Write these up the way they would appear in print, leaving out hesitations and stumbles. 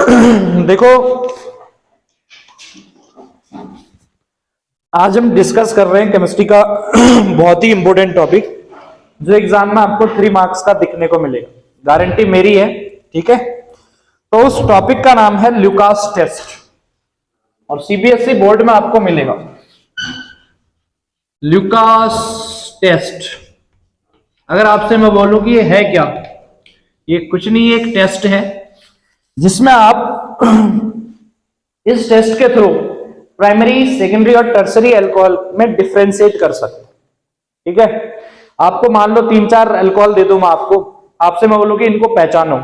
देखो, आज हम डिस्कस कर रहे हैं केमिस्ट्री का बहुत ही इंपॉर्टेंट टॉपिक, जो एग्जाम में आपको 3 मार्क्स का दिखने को मिलेगा, गारंटी मेरी है। ठीक है, तो उस टॉपिक का नाम है ल्यूकास टेस्ट, और सीबीएसई बोर्ड में आपको मिलेगा ल्यूकास टेस्ट। अगर आपसे मैं बोलूं कि ये है क्या, ये कुछ नहीं, एक टेस्ट है जिसमें आप इस टेस्ट के थ्रू प्राइमरी, सेकेंडरी और टर्सरी अल्कोहल में डिफरेंशिएट कर सकते हैं। ठीक है, आपको मान लो 3-4 अल्कोहल दे दूं मैं आपसे मैं बोलूं कि इनको पहचानो,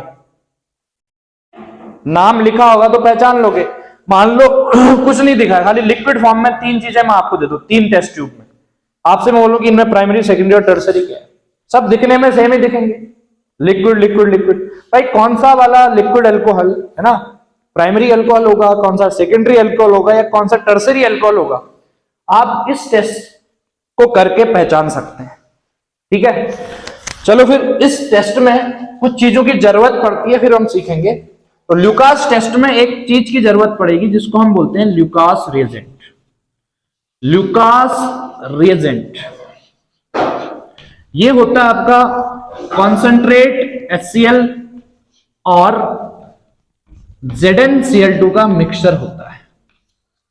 नाम लिखा होगा तो पहचान लोगे। मान लो कुछ नहीं दिखा है, खाली लिक्विड फॉर्म में 3 चीजें मैं आपको दे दूं 3 टेस्ट ट्यूब में, आपसे मैं बोलूं कि इनमें प्राइमरी, सेकेंडरी और टर्सरी क्या है, सब दिखने में सेम ही दिखेंगे, लिक्विड लिक्विड लिक्विड। भाई कौन सा वाला लिक्विड अल्कोहल है ना, प्राइमरी अल्कोहल होगा, कौन सा सेकेंडरी अल्कोहल होगा, या कौन सा टर्सरी अल्कोहल होगा, आप इस टेस्ट को करके पहचान सकते हैं। ठीक है, चलो फिर इस टेस्ट में कुछ चीजों की जरूरत पड़ती है, फिर हम सीखेंगे। तो ल्यूकास टेस्ट में एक चीज की जरूरत पड़ेगी जिसको हम बोलते हैं ल्यूकास रिएजेंट। ल्यूकास रिएजेंट ये होता है आपका कॉन्सेंट्रेट HCl और ZnCl2 का मिक्सचर होता है।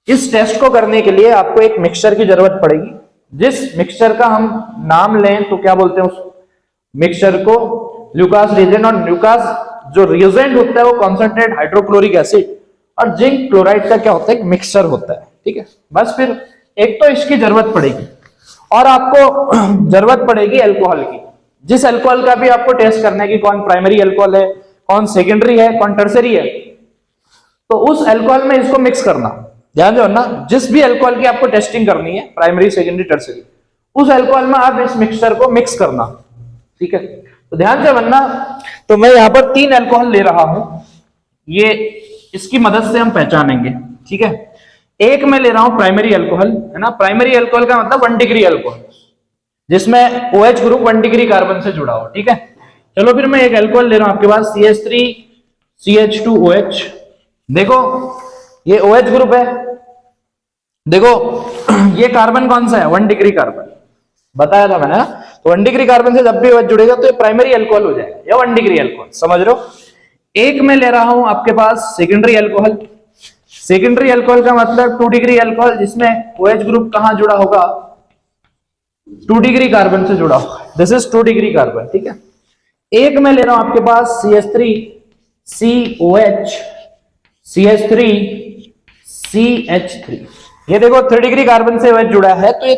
इस टेस्ट को करने के लिए आपको एक मिक्सचर की जरूरत पड़ेगी, जिस मिक्सचर का हम नाम लें तो क्या बोलते हैं उस मिक्सचर को, ल्यूकास रिएजेंट। और ल्यूकास जो रिएजेंट होता है वो कॉन्सेंट्रेट हाइड्रोक्लोरिक एसिड और जिंक क्लोराइड का क्या होता है, एक मिक्सचर होता है। ठीक है, बस फिर एक तो इसकी जरूरत पड़ेगी, और आपको जरूरत पड़ेगी अल्कोहल की। जिस अल्कोहल का भी आपको टेस्ट करना है कि कौन प्राइमरी अल्कोहल है, कौन सेकेंडरी है, कौन टर्सरी है, तो उस अल्कोहल में इसको मिक्स करना। ध्यान दो ना, जिस भी अल्कोहल की आपको टेस्टिंग करनी है, प्राइमरी, सेकेंडरी, टर्सरी, उस अल्कोहल में आप इस मिक्सचर को मिक्स करना। ठीक है, तो ध्यान से बनना। तो मैं यहां पर 3 अल्कोहल ले रहा हूं, ये इसकी मदद से हम पहचानेंगे। ठीक है, एक मैं ले रहा हूं प्राइमरी अल्कोहल, है ना। प्राइमरी अल्कोहल का मतलब 1 डिग्री अल्कोहल, जिसमें OH ग्रुप 1 डिग्री कार्बन से जुड़ा हो। ठीक है, चलो फिर मैं एक अल्कोहल ले रहा हूं आपके पास CH3CH2OH। देखो ये OH ग्रुप है, देखो ये कार्बन कौन सा है, 1 डिग्री कार्बन, बताया था मैंने। तो 1 डिग्री कार्बन से जब भी OH जुड़ेगा तो ये प्राइमरी अल्कोहल हो जाएगा, या 1 डिग्री अल्कोहल, समझ रहे हो। एक मैं ले रहा हूं आपके पास सेकेंडरी अल्कोहल। सेकेंडरी अल्कोहल का मतलब 2 डिग्री अल्कोहल, जिसमें OH ग्रुप कहां जुड़ा होगा, 2 डिग्री कार्बन से जुड़ा होगा, दिस इज 2 डिग्री कार्बन। ठीक है, एक मैं ले रहा हूं आपके पास CH3COH CH3CH3, ये देखो 3 डिग्री कार्बन से OH जुड़ा है, तो ये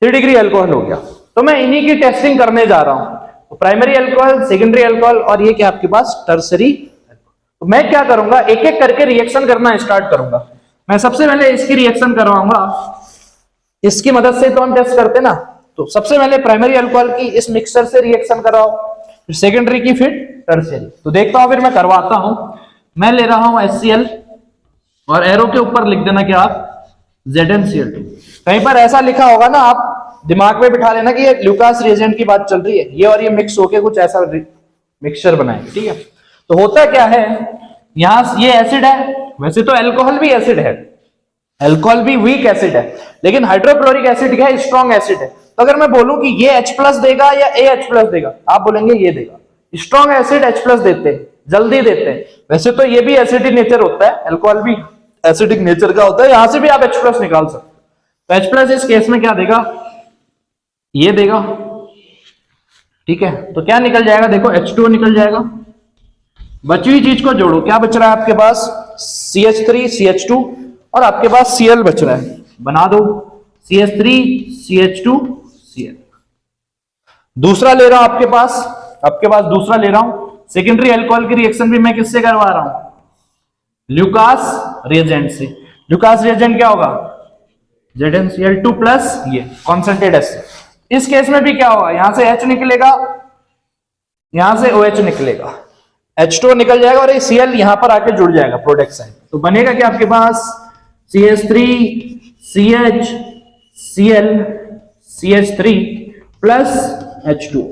3 डिग्री अल्कोहल हो गया। तो मैं इन्हीं की टेस्टिंग करने जा रहा हूं, तो प्राइमरी अल्कोहल, सेकेंडरी अल्कोहल, और ये क्या आपके पास टर्सरी। तो मैं क्या करूंगा, एक एक करके रिएक्शन करना स्टार्ट करूंगा। मैं सबसे पहले इसकी रिएक्शन करवाऊंगा, इसकी मदद से तो हम टेस्ट करते ना। तो सबसे पहले प्राइमरी अल्कोहल की इस मिक्सचर से रिएक्शन कराओ, फिर सेकेंडरी की, फिर टर्सरी। तो देखता हूं, फिर मैं करवाता हूं। मैं ले रहा हूं HCl, और एरो के ऊपर लिख देना क्या आप, ZnCl2। कहीं पर ऐसा लिखा होगा ना, आप दिमाग में बिठा लेना कि ये ल्यूकास रिएजेंट की बात चल रही है, ये और ये मिक्स होके कुछ ऐसा मिक्सचर बनाएंगे। ठीक है, तो होता क्या है, यहां ये एसिड है, वैसे तो अल्कोहल भी एसिड है, अल्कोहल भी वीक एसिड है, लेकिन हाइड्रोक्लोरिक एसिड क्या है, स्ट्रॉन्ग एसिड है। तो अगर मैं बोलूं कि ये H+ देगा या AH+ देगा, आप बोलेंगे ये देगा। स्ट्रॉन्ग एसिड H+ देते हैं, जल्दी देते हैं। वैसे तो ये भी एसिडिक नेचर होता है, अल्कोहल भी एसिडिक नेचर का होता है, यहां से भी आप H+ निकाल सकते हो। तो H+ इस केस में क्या देगा, ये देगा। ठीक है, तो क्या निकल जाएगा, देखो H2O निकल जाएगा। बची हुई चीज को जोड़ो, क्या बच रहा है आपके पास, CH3CH2, और आपके पास Cl बच रहा है, बना दो CH3CH2Cl। दूसरा ले रहा हूं आपके पास दूसरा ले रहा हूं, सेकेंडरी अल्कोहल की रिएक्शन भी मैं किससे करवा रहा हूं, ल्यूकास रिएजेंट से। ल्यूकास रिएजेंट क्या होगा, ZnCl2 प्लस ये कॉन्सेंट्रेट एसिड। इस केस में भी क्या होगा, यहां से H निकलेगा, यहां से OH निकलेगा, H2O निकल जाएगा, और ये Cl यहां पर आके जुड़ जाएगा प्रोडक्ट साइड। तो बनेगा क्या आपके पास, CH3CHCl CH3 प्लस H2O।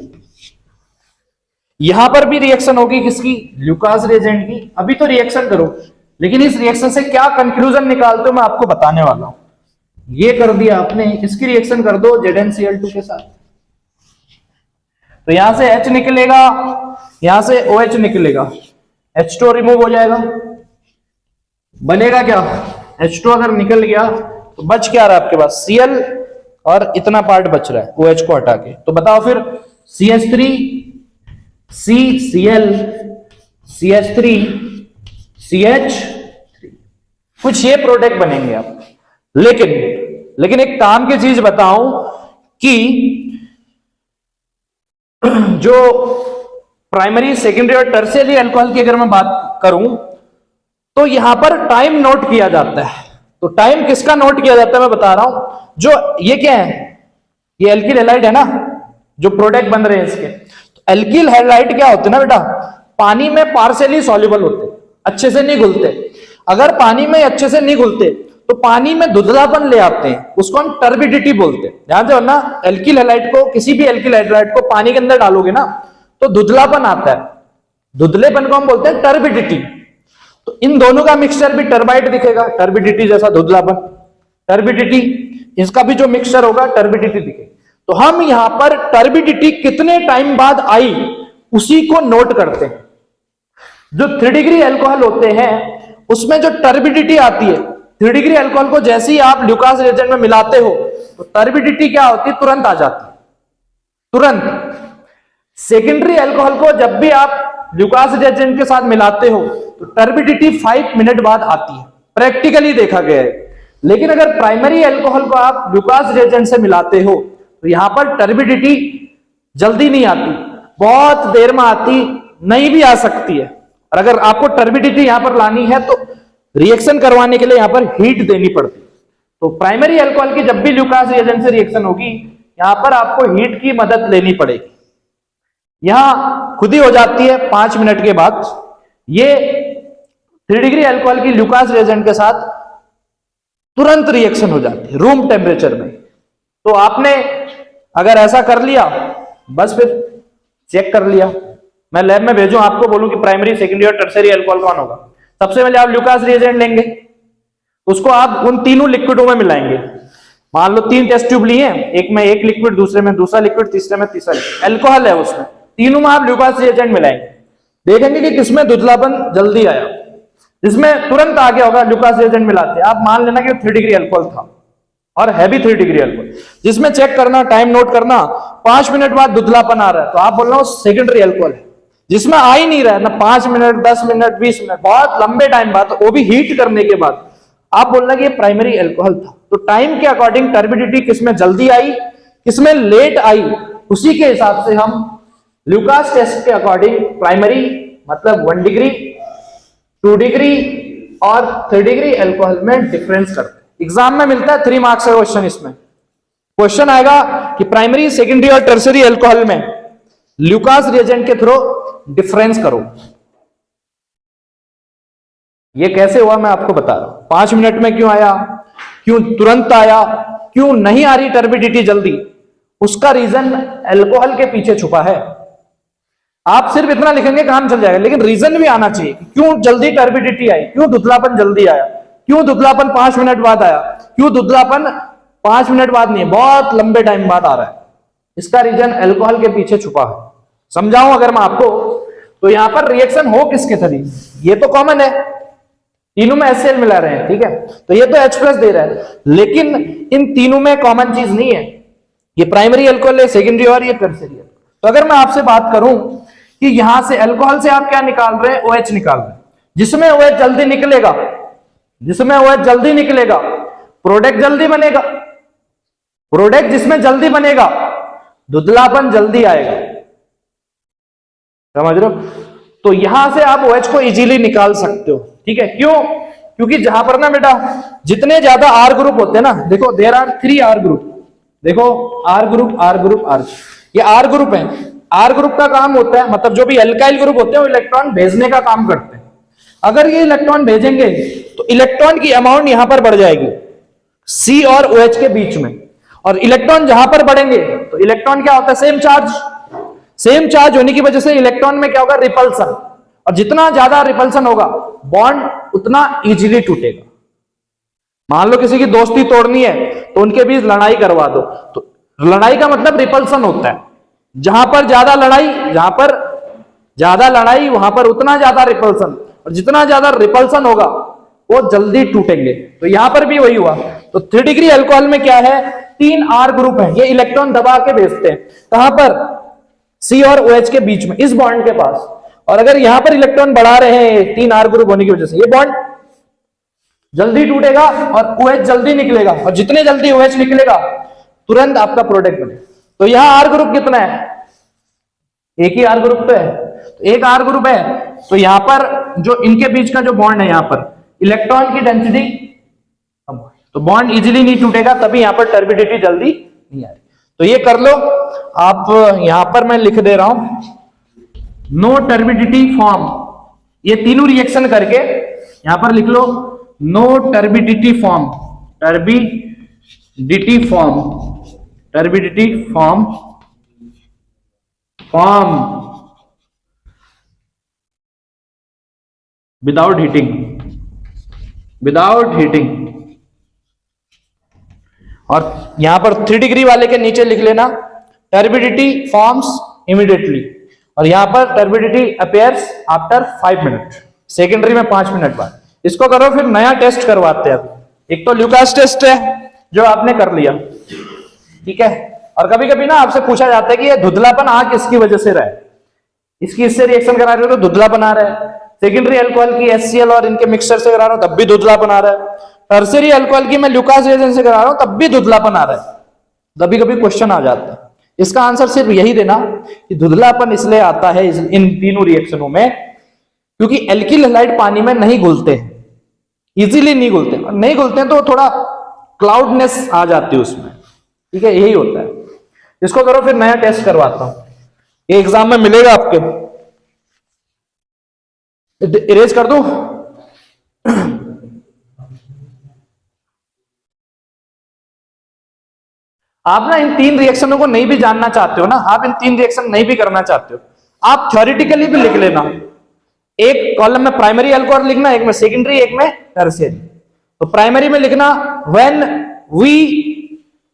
यहां पर भी रिएक्शन होगी किसकी, ल्यूकास रिएजेंट की। अभी तो रिएक्शन करो, लेकिन इस रिएक्शन से क्या कंक्लूजन निकालते हो मैं आपको बताने वाला हूं। ये कर दिया आपने, इसकी रिएक्शन कर दो ZnCl2 के साथ, तो यहां से H निकलेगा, यहां से OH निकलेगा, H2 रिमूव हो जाएगा, बनेगा क्या, H2 अगर निकल गया तो बच क्या रहा आपके पास, Cl और इतना पार्ट बच रहा है OH को हटा के। तो बताओ फिर CH3 CCl CH3 CH3 कुछ ये प्रोडक्ट बनेंगे आप। लेकिन एक काम की चीज बताऊं कि जो प्राइमरी सेकेंडरी और टर्शियरी अल्कोहल की अगर मैं बात करूं तो यहां पर टाइम नोट किया जाता है। तो टाइम किसका नोट किया जाता है मैं बता रहा हूं। जो ये क्या है, ये एल्किल हैलाइड है ना, जो प्रोडक्ट बन रहे हैं इसके। तो एल्किल हैलाइड क्या होते हैं ना बेटा, पानी में पार्शियली सॉल्युबल होते, अच्छे से नहीं घुलते। अगर पानी में अच्छे से नहीं घुलते तो पानी में धुंधलापन ले आते हैं, उसको हम टर्बिडिटी बोलते हैं। ध्यान से ना, एल्किल हैलाइड को, किसी भी एल्किल हैलाइड को पानी के अंदर डालोगे ना तो धुंधलापन आता है, धुंधलेपन को हम बोलते हैं टर्बिडिटी। तो इन दोनों का मिक्सचर भी टर्बाइड दिखेगा, टर्बिडिटी जैसा धुंधलापन, टर्बिडिटी, इसका भी जो मिक्सचर होगा टर्बिडिटी दिखेगा। तो हम यहां पर टर्बिडिटी कितने टाइम बाद आई उसी को नोट करते हैं। जो 3 डिग्री अल्कोहल होते हैं उसमें जो टर्बिडिटी आती है, 3 डिग्री अल्कोहल को जैसे ही आप ल्यूकास रिएजेंट में मिलाते हो तो टर्बिडिटी क्या होती है, तुरंत आ जाती है, तुरंत। सेकेंडरी अल्कोहल को जब भी आप ल्यूकास रिएजेंट के साथ मिलाते हो तो टर्बिडिटी 5 मिनट बाद आती है, प्रैक्टिकली देखा गया है। लेकिन अगर प्राइमरी अल्कोहल को आप ल्यूकास रिएजेंट से मिलाते हो तो यहां पर टर्बिडिटी जल्दी नहीं आती, बहुत देर में आती, नहीं भी आ सकती है। और अगर आपको टर्बिडिटी यहां पर लानी है तो रिएक्शन करवाने के लिए यहां पर हीट देनी पड़ती है। तो प्राइमरी अल्कोहल की जब भी ल्यूकास रिएजेंट से रिएक्शन होगी यहां पर आपको हीट की मदद लेनी पड़ेगी। यहां खुद ही हो जाती है 5 मिनट के बाद। ये 3 डिग्री अल्कोहल की ल्यूकास रिएजेंट के साथ तुरंत रिएक्शन हो जाती है रूम टेम्परेचर में। तो आपने अगर ऐसा कर लिया, बस फिर चेक कर लिया, मैं लैब में भेजूं आपको, बोलूं कि प्राइमरी सेकेंडरी और टर्शियरी अल्कोहल कौन होगा, सबसे पहले आप ल्यूकास रिएजेंट लेंगे, उसको आप उन तीनों लिक्विडों में मिलाएंगे। मान लो 3 टेस्ट ट्यूब लिए, एक में एक लिक्विड, दूसरे में दूसरा लिक्विड, तीसरे में तीसरा लिक्विड, अल्कोहल है उसमें, तीनों में आप ल्यूकास रिएजेंट मिलाएंगे। देखेंगे कि किसमें धुंधलापन जल्दी आया, जिसमें तुरंत आ गया होगा ल्यूकास रिएजेंट मिलाते। आप मान लेना कि 3 डिग्री अल्कोहल था और है भी 3 डिग्री अल्कोहल, जिसमें चेक करना, टाइम नोट करना, 5 मिनट बाद धुंधलापन आ रहा है तो आप बोल रहे हो सेकेंडरी अल्कोहल है। जिसमें आ ही नहीं रहा है ना 5 मिनट, 10 मिनट, 20 मिनट, बहुत लंबे टाइम बाद, वो भी हीट करने के बाद, आप बोल रहे कि ये प्राइमरी अल्कोहल था। तो टाइम के अकॉर्डिंग टर्बिडिटी किसमें जल्दी आई, किसमें लेट आई, उसी के हिसाब से हम ल्यूकास टेस्ट के अकॉर्डिंग प्राइमरी मतलब 1 डिग्री, 2 डिग्री और 3 डिग्री अल्कोहल में डिफरेंस करते हैं। एग्जाम में मिलता है 3 मार्क्स का क्वेश्चन। इसमें क्वेश्चन आएगा कि प्राइमरी, सेकेंडरी और टर्शियरी अल्कोहल में ल्यूकास रिएजेंट के थ्रू डिफरेंस करो। ये कैसे हुआ मैं आपको बता रहा हूं। 5 मिनट में क्यों आया, क्यों तुरंत आया, क्यों नहीं आ रही टर्बिडिटी जल्दी, उसका रीजन अल्कोहल के पीछे छुपा है। आप सिर्फ इतना लिखेंगे काम चल जाएगा, लेकिन रीजन भी आना चाहिए कि क्यों जल्दी टर्बिडिटी आई, क्यों धुंधलापन जल्दी आया, क्यों धुंधलापन 5 मिनट बाद आया, क्यों धुंधलापन 5 मिनट बाद नहीं, बहुत लंबे टाइम बाद आ रहा है। इसका रीजन अल्कोहल के पीछे छुपा है। समझाऊं अगर मैं आपको, तो यहां पर रिएक्शन हो किसके थ्रू, ये तो कॉमन है, तीनों में HCl मिला रहे हैं, ठीक है, तो ये तो H+ दे रहा है, लेकिन इन तीनों में कॉमन चीज नहीं है। ये प्राइमरी अल्कोहल है, सेकेंडरी और ये टर्शियरी। तो अगर मैं आपसे बात करूं कि यहां से अल्कोहल से आप क्या निकाल रहे हैं, OH निकाल रहे हैं, जिसमें OH जल्दी निकलेगा, जिसमें OH जल्दी निकलेगा प्रोडक्ट जल्दी बनेगा, प्रोडक्ट जिसमें जल्दी बनेगा धुंधलापन जल्दी आएगा। समझ रहे हो? तो यहां से आप OH को इजीली निकाल सकते हो, ठीक है। क्यों? क्योंकि जहां पर ना बेटा जितने ज्यादा R ग्रुप होते हैं ना, देखो देयर आर 3 R ग्रुप, देखो R group, R group, R, ये R ग्रुप है। R ग्रुप का काम होता है, मतलब जो भी अल्काइल ग्रुप होते हैं वो इलेक्ट्रॉन भेजने का काम करते हैं। अगर ये इलेक्ट्रॉन भेजेंगे तो इलेक्ट्रॉन की अमाउंट यहां पर बढ़ जाएगी C और OH के बीच में, और इलेक्ट्रॉन जहां पर बढ़ेंगे तो इलेक्ट्रॉन क्या होता है, सेम चार्ज, सेम चार्ज होने की वजह से इलेक्ट्रॉन में क्या होगा, रिपल्सन, और जितना ज्यादा रिपल्सन होगा बॉन्ड उतना इजीली टूटेगा। मान लो किसी की दोस्ती तोड़नी है तो उनके बीच लड़ाई करवा दो, तो लड़ाई का मतलब रिपल्सन होता है। जहां पर ज्यादा लड़ाई वहां पर उतना ज्यादा रिपल्सन, और जितना ज्यादा रिपल्सन होगा वो जल्दी टूटेंगे। तो यहां पर भी वही हुआ। तो 3 डिग्री अल्कोहल में क्या है, 3 R ग्रुप है, ये इलेक्ट्रॉन दबा के भेजते हैं कहां पर, C और OH के बीच में, इस बॉन्ड के पास। और अगर यहां पर इलेक्ट्रॉन बढ़ा रहे हैं 3 R ग्रुप होने की वजह से, ये बॉन्ड जल्दी टूटेगा और OH जल्दी निकलेगा, और जितने जल्दी OH निकलेगा तुरंत आपका प्रोडक्ट बने। तो यहां R ग्रुप कितना है, एक ही R ग्रुप पे है, तो एक R ग्रुप है, तो यहां पर जो इनके बीच का जो बॉन्ड है, यहां पर इलेक्ट्रॉन की डेंसिटी कम, तो बॉन्ड इजीली नहीं टूटेगा, तभी यहां पर टर्बिडिटी जल्दी नहीं आ रही। तो ये कर लो आप, यहां पर मैं लिख दे रहा हूं नो टर्बिडिटी फॉर्म, ये तीनों रिएक्शन करके यहां पर लिख लो no turbidity form, turbidity form without heating. और यहां पर 3 डिग्री वाले के नीचे लिख लेना टर्बिडिटी फॉर्म्स इमीडिएटली, और यहां पर turbidity appears after 5 minute, secondary में 5 मिनट बाद। इसको करो, फिर नया टेस्ट करवाते हैं। अभी एक तो ल्यूकास टेस्ट है जो आपने कर लिया, ठीक है। और कभी कभी ना आपसे पूछा जाता है कि ये धुंधलापन आ किसकी वजह से रहा है, इसकी इससे रिएक्शन करा रहे हो तो धुंधलापन आ रहा है, सेकेंडरी अल्कोहल की HCl और इनके मिक्सचर से करा रहा हूं तब भी धुंधलापन आ रहा है, टर्शियरी अल्कोहल की मैं ल्यूकास रिएजेंट से करा रहा हूं तब भी धुंधलापन आ रहा है। कभी कभी क्वेश्चन आ जाता है, इसका आंसर सिर्फ यही देना कि धुंधलापन इसलिए आता है इन तीनों रिएक्शनों में क्योंकि एल्किल हैलाइड पानी में नहीं घुलते हैं, इजीली नहीं घुलते, नहीं घुलते हैं तो थोड़ा क्लाउडनेस आ जाती है उसमें, ठीक है, यही होता है। इसको करो, फिर नया टेस्ट करवाता हूं, ये एग्जाम में मिलेगा आपके। इरेज कर दूं, आप ना इन 3 रिएक्शनों को नहीं भी जानना चाहते हो ना, आप इन 3 रिएक्शन नहीं भी करना चाहते हो, आप थ्योरेटिकली भी लिख लेना, एक कॉलम में प्राइमरी अल्कोहल लिखना, एक में सेकेंडरी, एक में टर्शियरी। तो प्राइमरी में लिखना व्हेन वी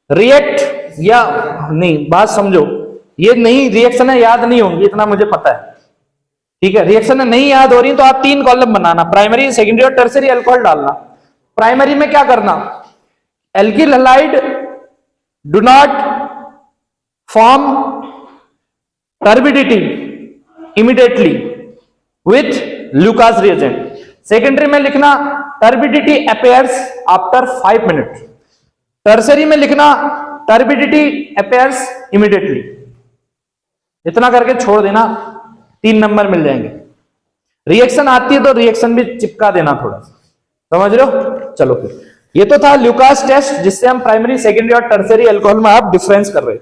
रिएक्ट, या नहीं, बात समझो, ये नहीं रिएक्शन है याद नहीं होंगी, इतना मुझे पता है, ठीक है। रिएक्शन नहीं याद हो रही तो आप 3 कॉलम बनाना, प्राइमरी, सेकेंडरी और टर्शियरी अल्कोहल डालना। प्राइमरी में क्या करना, alkyl halide do not form turbidity immediately with Lucas reagent. Secondary में लिखना turbidity appears after 5 minute. Tertiary में लिखना टर्बिडिटी अपीयर्स इमीडिएटली। इतना करके छोड़ देना, 3 नंबर मिल जाएंगे। रिएक्शन आती है तो रिएक्शन भी चिपका देना थोड़ा सा, समझ रहे हो। चलो फिर, ये तो था ल्यूकास टेस्ट जिससे हम प्राइमरी, सेकेंडरी और टर्शियरी अल्कोहल में आप डिफरेंस कर रहे थे।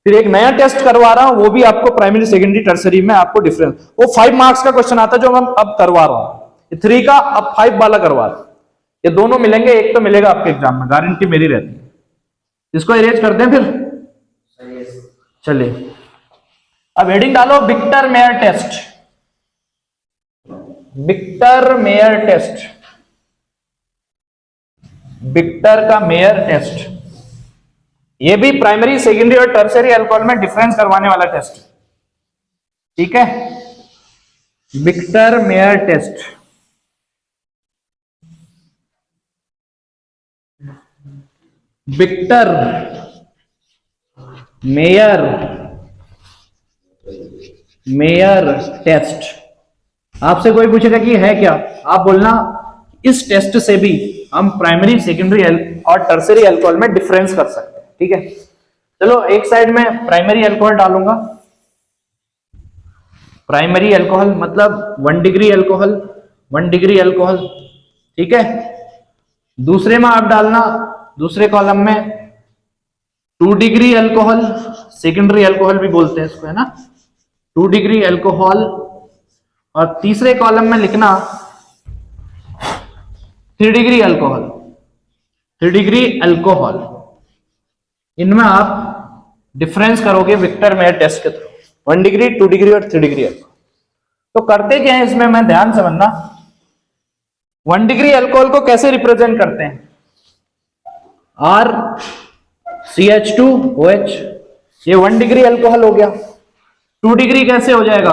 फिर एक नया टेस्ट करवा रहा हूं, वो भी आपको प्राइमरी, सेकेंडरी, टर्शियरी में आपको डिफरेंस, वो 5 मार्क्स का क्वेश्चन आता है जो मैं अब करवा रहा हूं, 3 का अब 5 वाला करवा रहा हूं। ये दोनों मिलेंगे, एक तो मिलेगा आपके एग्जाम में, गारंटी मेरी रहती है। इसको इरेज करते हैं फिर, चलिए अब हेडिंग डालो Victor Meyer test. Victor Meyer test, Victor का मेयर टेस्ट, ये भी प्राइमरी, सेकेंडरी और टर्शियरी अल्कोहल में डिफरेंस करवाने वाला टेस्ट, ठीक है। Victor Meyer test, Victor Meyer test. आपसे कोई पूछेगा कि है क्या, आप बोलना इस टेस्ट से भी हम प्राइमरी, सेकेंडरी और टर्शियरी अल्कोहल में डिफरेंस कर सकते हैं, ठीक है। चलो एक साइड में प्राइमरी अल्कोहल डालूंगा, प्राइमरी अल्कोहल मतलब 1 डिग्री अल्कोहल, 1 डिग्री अल्कोहल, ठीक है। दूसरे में आप डालना, दूसरे कॉलम में 2 डिग्री अल्कोहल, सेकेंडरी अल्कोहल भी बोलते हैं इसको, है ना, 2 डिग्री अल्कोहल। और तीसरे कॉलम में लिखना 3 डिग्री अल्कोहल, 3 डिग्री अल्कोहल। इनमें आप डिफरेंस करोगे विक्टर मेयर टेस्ट के थ्रू, 1 डिग्री, 2 डिग्री और 3 डिग्री अल्कोहल। तो करते क्या है इसमें, मैं ध्यान समझना, 1 डिग्री अल्कोहल को कैसे रिप्रेजेंट करते हैं, RCH2OH, ये 1 डिग्री अल्कोहल हो गया। 2 डिग्री कैसे हो जाएगा,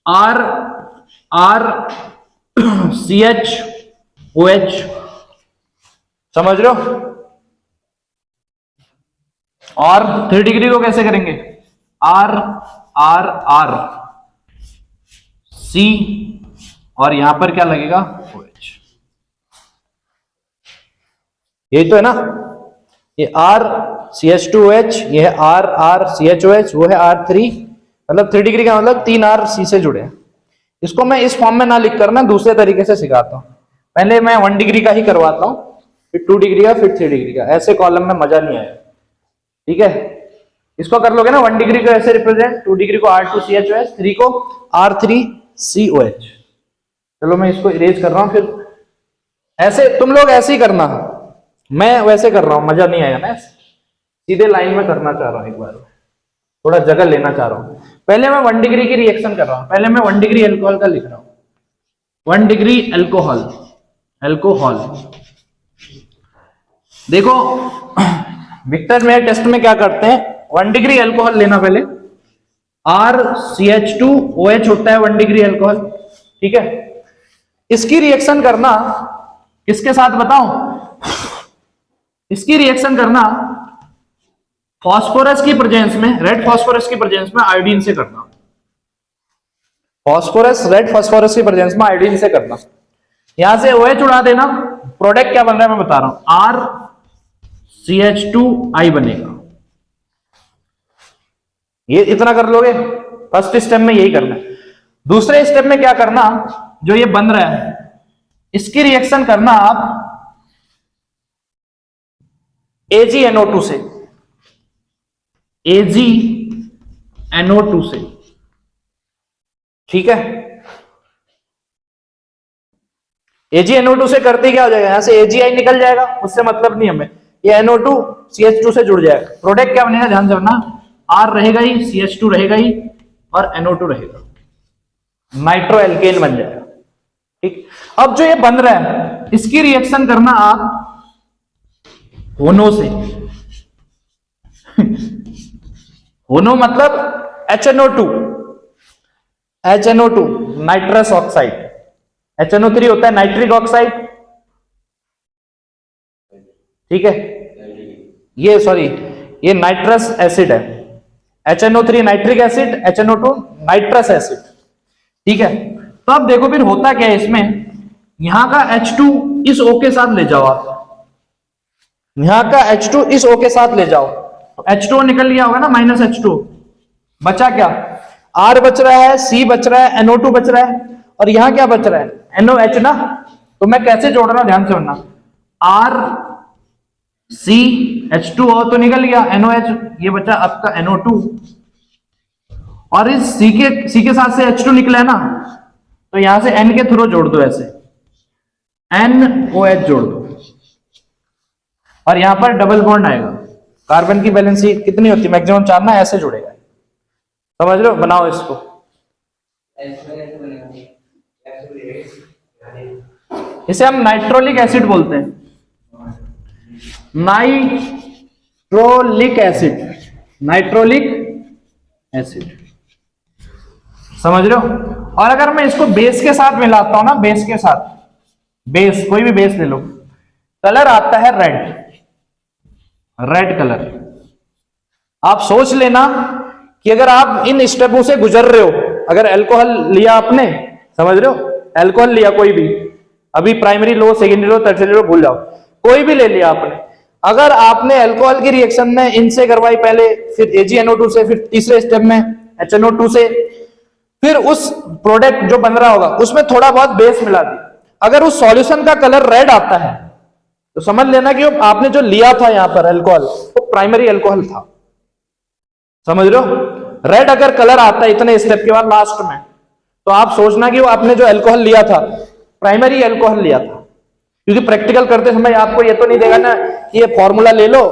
RCHOH, समझ रहे हो। और 3 डिग्री को कैसे करेंगे, RRC, और यहां पर क्या लगेगा, OH। यही तो है ना, ये RCH2OH, ये है RRCHOH, वो है R3, मतलब 3 डिग्री का मतलब 3 R C से जुड़े हैं। इसको मैं इस फॉर्म में ना लिख कर ना दूसरे तरीके से सिखाता हूं। पहले मैं 1 डिग्री का ही करवाता हूं, फिर 2 डिग्री का, फिर 3 डिग्री का। ऐसे कॉलम में मजा नहीं आया, ठीक है। इसको कर लोगे ना, 1 डिग्री को ऐसे रिप्रेजेंट, 2 डिग्री को R2CHOH, 3 को R3COH। चलो मैं इसको इरेज कर रहा हूं, फिर ऐसे तुम लोग ऐसे ही करना, मैं वैसे कर रहा हूं, मजा नहीं आया ना, सीधे लाइन में करना चाह रहा हूं, एक बार थोड़ा जगह लेना चाह रहा हूं। पहले मैं 1 डिग्री की रिएक्शन कर रहा हूं, पहले मैं 1 डिग्री अल्कोहल का लिख रहा हूं, 1 डिग्री अल्कोहल, देखो विक्टर मेयर टेस्ट में क्या करते हैं, 1 डिग्री अल्कोहल लेना, पहले RCH2OH होता है 1 डिग्री अल्कोहल, ठीक है। इसकी रिएक्शन करना किसके साथ बताऊं, इसकी रिएक्शन करना फास्फोरस की प्रेजेंस में, रेड फास्फोरस की प्रेजेंस में आयोडीन से करना, रेड फास्फोरस की प्रेजेंस में आयोडीन से करना। यहां से OH उड़ा देना, प्रोडक्ट क्या बन रहा है मैं बता रहा हूं, RCH2I बनेगा। ये इतना कर लोगे, फर्स्ट स्टेप में यही करना है। दूसरे स्टेप में क्या करना, जो ये बन रहा है इसकी रिएक्शन करना आप AgNO2 से, AgNO2 से, ठीक है। AgNO2 से करते क्या हो जाएगा, यहां से AgI निकल जाएगा, उससे मतलब नहीं हमें, ये NO2 CH2 से जुड़ जाएगा। प्रोडक्ट क्या बनेगा, ध्यान से रखना, R रहेगा ही, CH2 रहेगा ही, और NO2 रहेगा, नाइट्रो एल्केन बन जाएगा, ठीक। अब जो ये बन रहा है इसकी रिएक्शन करना आप होनो से होनो मतलब HNO2 नाइट्रस ऑक्साइड, HNO3 होता है नाइट्रिक ऑक्साइड, ठीक है। ये सॉरी, ये नाइट्रस एसिड है, HNO3 nitric acid, HNO2 nitrous acid, ठीक है। तो अब देखो फिर होता क्या है इसमें, यहां का H2 इस O के साथ ले जाओ आप, यहां का H2 इस O के साथ ले जाओ, तो H2O निकल लिया होगा ना, -H2, बचा क्या, R बच रहा है, C बच रहा है, NO2 बच रहा है, और यहां क्या बच रहा है, NOH ना। तो मैं कैसे जोड़ रहा हूं, ध्यान से सुनना, RCH2O तो निकल गया, NOH, ये बचा आपका NO2, और इस C के साथ से H2 निकला है ना, तो यहां से N के थ्रू जोड़ दो, ऐसे NOH जोड़ दो, और यहां पर डबल बॉन्ड आएगा। कार्बन की वैलेंसी कितनी होती है, मैक्सिमम 4 ना, ऐसे जुड़ेगा, समझ लो, बनाओ इसको। इसे हम नाइट्रोलिक एसिड बोलते हैं, नाइट्रोलिक एसिड, समझ रहे हो। और अगर मैं इसको बेस के साथ मिलाता हूं ना, बेस के साथ, बेस कोई भी बेस ले लो, कलर आता है रेड कलर। आप सोच लेना कि अगर आप इन स्टेपों से गुजर रहे हो, अगर अल्कोहल लिया आपने, समझ रहे हो, अल्कोहल लिया कोई भी, अभी प्राइमरी लो, सेकेंडरी लो, टर्शियरी लो, भूल जाओ, कोई भी ले लिया आपने, अगर आपने अल्कोहल की रिएक्शन में इनसे करवाई पहले, फिर AgNO2 से, फिर तीसरे स्टेप में HNO2 से, फिर उस प्रोडक्ट जो बन रहा होगा उसमें थोड़ा बहुत बेस मिला दी, अगर उस सॉल्यूशन का कलर रेड आता है तो समझ लेना कि आपने जो लिया था यहां पर अल्कोहल, वो प्राइमरी अल्कोहल था, समझ रहे हो। रेड अगर कलर आता है इतने स्टेप के बाद लास्ट में, तो आप सोचना कि वो आपने जो अल्कोहल लिया था प्राइमरी अल्कोहल लिया था, क्योंकि प्रैक्टिकल करते समय आपको ये तो नहीं देगा ना कि ये फॉर्मूला ले लो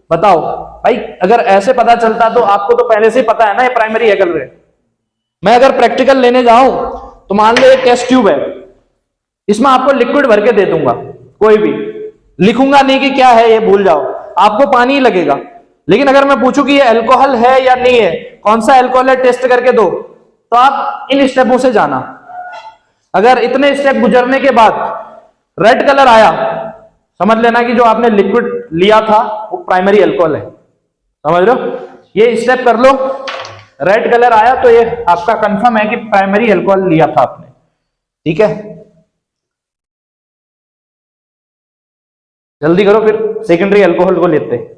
बताओ भाई, अगर ऐसे पता चलता तो आपको तो पहले से ही पता है ना ये प्राइमरी है कलर है। मैं अगर प्रैक्टिकल लेने जाऊं तो मान लो एक टेस्ट ट्यूब है, इसमें आपको लिक्विड भर के दे दूंगा, कोई भी लिखूंगा नहीं कि क्या है ये, भूल जाओ, आपको पानी ही लगेगा। लेकिन अगर मैं पूछूं कि ये अल्कोहल है या नहीं है, कौन सा अल्कोहल है टेस्ट करके दो, तो आप इन स्टेपों से जाना। अगर इतने स्टेप गुजरने के बाद रेड कलर आया, समझ लेना कि जो आपने लिक्विड लिया था वो प्राइमरी अल्कोहल है। समझ लो, ये स्टेप कर लो, रेड कलर आया तो ये आपका कंफर्म है कि प्राइमरी अल्कोहल लिया था आपने। ठीक है, जल्दी करो फिर सेकेंडरी अल्कोहल को लेते हैं।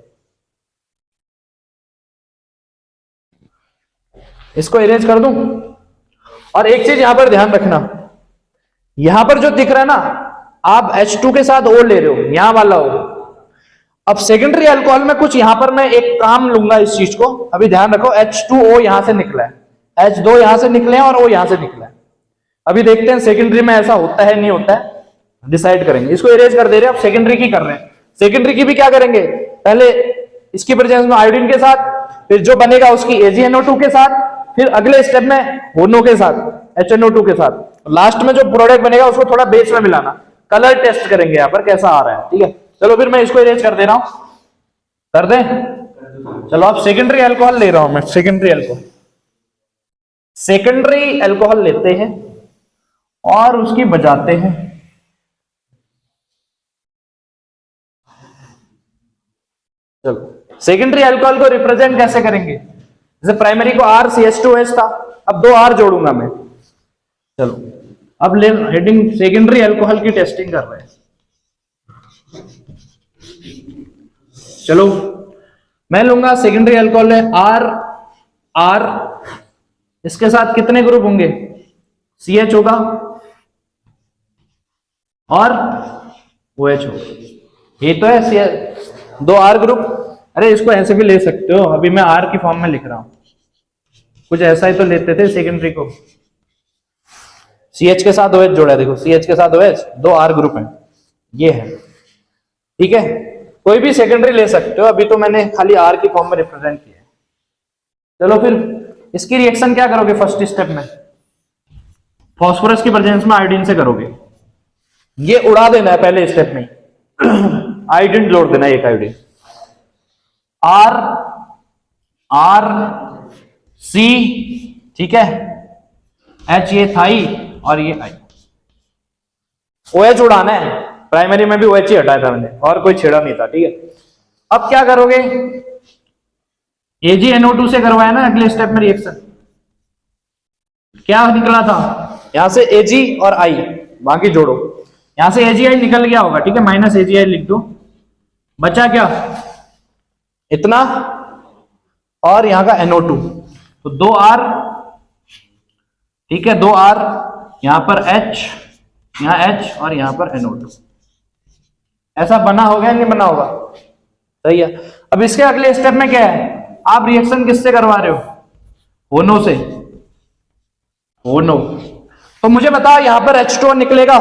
इसको इरेज कर दूं। और एक चीज यहां पर ध्यान रखना, यहां पर जो दिख रहा है ना, आप H2 के साथ O ले रहे हो, यहां वाला O। अब सेकेंडरी अल्कोहल में कुछ यहां पर मैं एक काम लूंगा इस चीज को, अभी ध्यान रखो, H2O यहां से निकला है, H2 यहां से निकले हैं और O यहां से निकला है। अभी देखते हैं सेकेंडरी में ऐसा होता है नहीं होता है, डिसाइड करेंगे। इसको इरेज कर दे रहे हैं, अब सेकेंडरी की कर रहे हैं। सेकेंडरी की भी क्या करेंगे, पहले इसकी प्रेजेंस में आयोडीन के साथ, फिर जो बनेगा उसकी AgNO2 के साथ, फिर अगले स्टेप में HONO के साथ, HNO2 के साथ, लास्ट में जो प्रोडक्ट बनेगा उसको थोड़ा बेस में मिलाना। कलर टेस्ट करेंगे यहां पर कैसा आ रहा है। ठीक है, चलो फिर मैं इसको इरेज कर दे रहा हूं, कर दे। चलो अब सेकेंडरी अल्कोहल ले रहा हूं मैं, सेकेंडरी अल्कोहल लेते हैं और उसकी बजाते हैं। चलो सेकेंडरी अल्कोहल को रिप्रेजेंट कैसे करेंगे, जैसे प्राइमरी को RCH2S था, अब 2 R जोड़ूंगा मैं। चलो अब ले हेडिंग सेकेंडरी अल्कोहल की टेस्टिंग कर रहे हैं। चलो मैं लूंगा सेकेंडरी अल्कोहल है R, इसके साथ कितने ग्रुप होंगे, CH होगा और OH होगा, ये तो है 2 R ग्रुप। अरे इसको ऐसे भी ले सकते हो, अभी मैं R की फॉर्म में लिख रहा हूं, कुछ ऐसा ही तो लेते थे सेकेंडरी को। CH के साथ OH जोड़ा है, देखो CH के साथ OH, 2 R ग्रुप हैं, ये है। ठीक है, कोई भी सेकेंडरी ले सकते हो, अभी तो मैंने खाली R की फॉर्म में रिप्रेजेंट किया है। चलो फिर इसकी रिएक्शन क्या करोगे, फर्स्ट स्टेप में फास्फोरस की प्रेजेंस में आयोडीन से करोगे, ये उड़ा देना है पहले स्टेप में, आयोडीन जोड़ देना है, एक आयोडीन R C, ठीक है, H ये थाई और ये I, OH उड़ाना है। प्राइमरी में भी OH ही हटाया था मैंने, और कोई छेड़ा नहीं था। ठीक है, अब क्या करोगे, AgNO2 से करवाया ना अगले स्टेप में रिएक्शन, क्या निकला था, यहां से Ag और I, बाकी जोड़ो, यहां से AgI निकल गया होगा। ठीक है, -AgI लिख दो, बचा क्या, इतना और यहां का NO2, तो 2 R, ठीक है, 2 R, यहां पर H, यहां H और यहां पर NO2। ऐसा बना होगा नहीं बना होगा, सही है। अब इसके अगले स्टेप में क्या है, आप रिएक्शन किससे करवा रहे हो, HONO से, HONO। तो मुझे बताओ यहां पर H2O निकलेगा,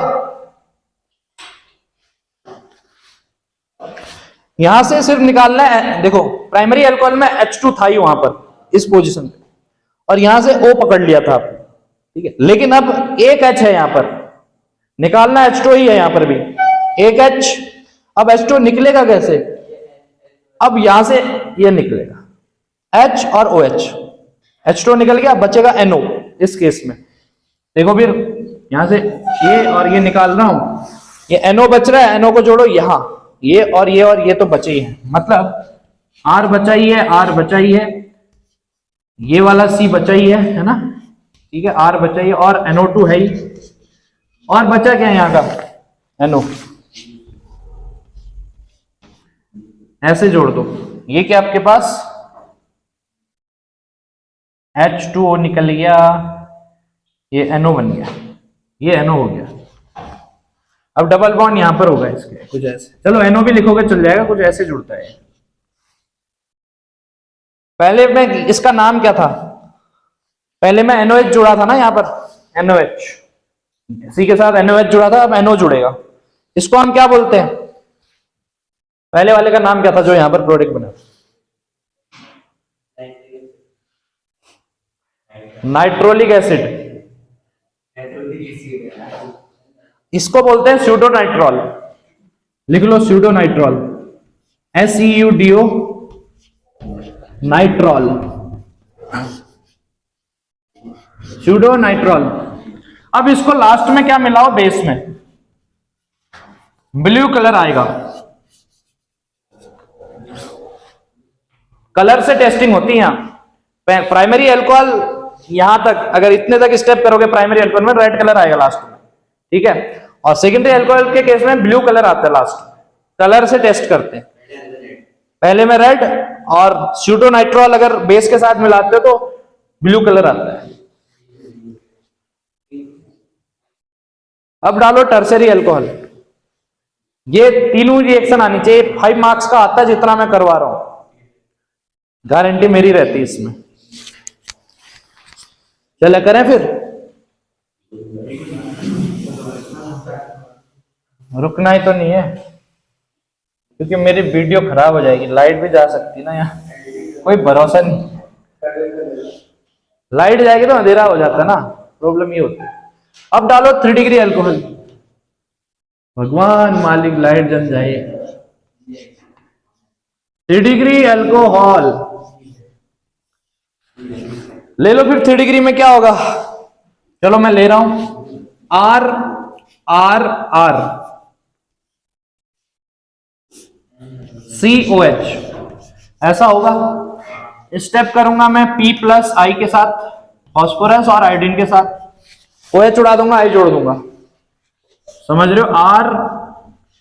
यहां से सिर्फ निकालना है। देखो प्राइमरी अल्कोहल में H2 था ही वहां पर इस पोजीशन पे, और यहां से O पकड़ लिया था आपने। ठीक है, लेकिन अब एक H है यहां पर, निकालना H2 ही है यहां पर भी, एक H। अब H2 निकलेगा कैसे, अब यहां से ये निकलेगा H और OH, H2 निकल गया, बचेगा NO इस केस में। देखो फिर यहां से ये और ये निकाल रहा हूं, ये NO बच रहा है, NO को जोड़ो यहां, ये और ये तो बचे ही हैं, मतलब R बचा ही है, R बचा ही है, ये वाला C बचा ही है ना। ठीक है, R बचा ही है और NO2 है ही, और बचा क्या है यहाँ का, NO। ऐसे जोड़ दो, ये क्या आपके पास H2O निकल गया, ये NO बन गया, ये NO हो गया। अब डबल बॉन्ड यहां पर होगा इसके, कुछ ऐसे, चलो NO भी लिखोगे चल जाएगा, कुछ ऐसे जुड़ता है। पहले में इसका नाम क्या था, पहले मैं NOH जुड़ा था ना यहां पर, NOH, C के साथ NOH जुड़ा था, अब NO जुड़ेगा। इसको हम क्या बोलते हैं, पहले वाले का नाम क्या था जो यहां पर प्रोडक्ट बना? Nitrolic acid. इसको बोलते हैं स्यूडोनाइट्रॉल। लिख लो स्यूडोनाइट्रॉल, SEUDO नाइट्रॉल, स्यूडोनाइट्रॉल। अब इसको लास्ट में क्या मिलाओ? बेस में ब्लू कलर आएगा। कलर से टेस्टिंग होती है यहां। प्राइमरी अल्कोहल यहां तक, अगर इतने तक स्टेप करोगे प्राइमरी अल्कोहल में रेड कलर आएगा लास्ट में, ठीक है। और सेकेंडरी अल्कोहल के केस में ब्लू कलर आता है लास्ट में। कलर से टेस्ट करते हैं, पहले में रेड, और स्यूडोनाइट्रॉल अगर बेस के साथ मिलाते हो तो ब्लू कलर आता है। अब डालो टर्सरी अल्कोहल। ये तीनों रिएक्शन आनी चाहिए। 5 मार्क्स का आता है जितना मैं करवा रहा हूं, गारंटी मेरी रहती है इसमें। चले करें फिर, रुकना ही तो नहीं है क्योंकि मेरी वीडियो खराब हो जाएगी। लाइट भी जा सकती ना, यहाँ कोई भरोसा नहीं। लाइट जाएगी तो अंधेरा हो जाता है ना, प्रॉब्लम ये होती है। अब डालो 3 डिग्री अल्कोहल। भगवान मालिक लाइट जल जाए। 3 डिग्री अल्कोहल ले लो। फिर 3 डिग्री में क्या होगा? चलो मैं ले रहा हूं RRR COH, ऐसा होगा। स्टेप करूंगा मैं P+I के साथ, फास्फोरस और आयोडीन के साथ। OH उड़ा दूंगा, I जोड़ दूंगा, समझ रहे हो?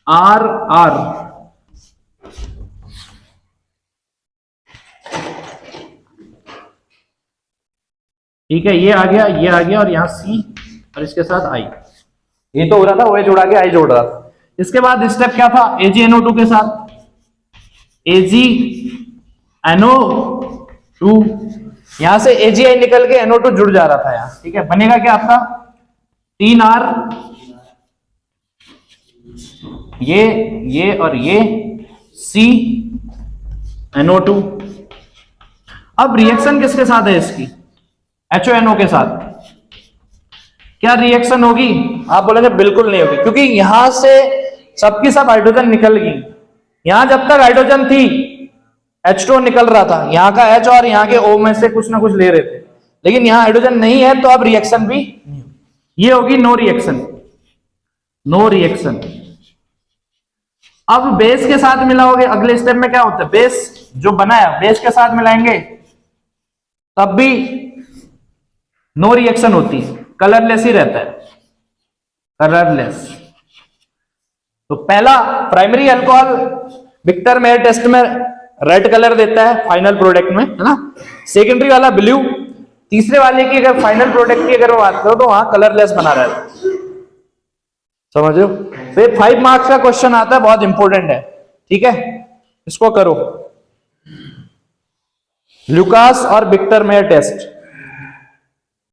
RRR ठीक है, ये आ गया, ये आ गया, और यहां C और इसके साथ I। ये तो हो रहा था, OH उड़ा के I जोड़ रहा था। इसके बाद स्टेप क्या था? AgNO2 के साथ AgNO2, यहां से AgI निकल के NO2 जुड़ जा रहा था यहां, ठीक है। बनेगा क्या आपका? 3R, ये और ये CNO2। अब रिएक्शन किसके साथ है इसकी? HONO के साथ। क्या रिएक्शन होगी? आप बोलेंगे बिल्कुल नहीं होगी, क्योंकि यहां से सबकी सब हाइड्रोजन निकल गई। यहां जब तक हाइड्रोजन थी H2 निकल रहा था, यहां का H और यहां के O में से कुछ ना कुछ ले रहे थे, लेकिन यहां हाइड्रोजन नहीं है तो अब रिएक्शन भी नहीं होगी। ये होगी नो रिएक्शन, नो रिएक्शन। अब बेस के साथ मिलाओगे, अगले स्टेप में क्या होता है? बेस जो बनाया बेस के साथ मिलाएंगे तब भी नो रिएक्शन होती है, कलरलेस ही रहता है, कलरलेस। तो पहला primary alcohol Victor Meyer test में रेड कलर देता है फाइनल प्रोडक्ट में, है ना। सेकेंडरी वाला ब्लू। तीसरे वाले की अगर फाइनल प्रोडक्ट की अगर बात करो तो वहां कलरलेस बना रहता है, समझ लो। तो ये 5 मार्क्स का क्वेश्चन आता है, बहुत इंपॉर्टेंट है, ठीक है। इसको करो, लुकास और विक्टर मेयर टेस्ट।